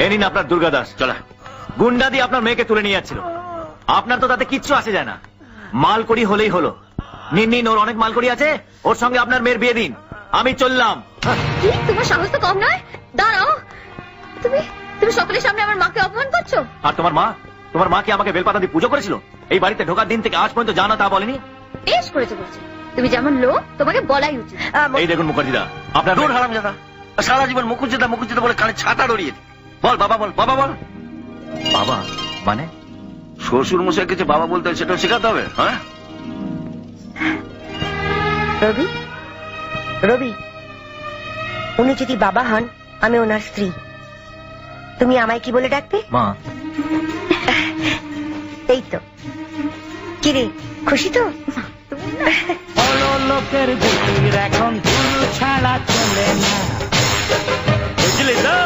এ নিন আপনার দুর্গাদাস। চলা, গুন্ডা দিয়ে আপনার মেয়েকে তুলে নিয়ে যাচ্ছিল। আপনার তো তাতে কিচ্ছু আসে যায় না, মালকড়ি হলেই হলো। নিন নিন, ওর অনেক মালকড়ি আছে, ওর সঙ্গে আপনার মেয়ের বিয়ে দিন। আমি চললাম। কি, তোমার সাহস তো কম নয়। দাঁড়াও, তুমি তুমি সকলের সামনে আমার মাকে অপমান করছো। আর তোমার মা কি আমাকে বেলপাতা দিয়ে পুজো করেছিল? এই বাড়িতে ঢোকার দিন থেকে আজ পর্যন্ত জানা তা বলেনি। বেশ করেছো বলছি, তুমি যেমন লোক তোমাকে বলাই উচিত। এই দেখুন মুখার্জিদা, আপনার দূর হারামজাদা, সারা জীবন মুখুজ্জেদা মুখুজ্জেদা বলে কানে ছাতা ডরিয়ে দি। বল বাবা, বল বাবা, বল বাবা। মানে শ্বশুর মশাই কিছু বাবা বলতে হয়, সেটাও শেখাতে হবে। হ্যাঁ রবি, রবি, উনি যদি বাবা হন, আমি ওনার স্ত্রী। তুমি আমায় কি বলে ডাকবে? মা। এই তো। কিরে, খুশি তো? লোকের বুকের এখন ধুলো ছাড়া চলে না। বুঝলি তো?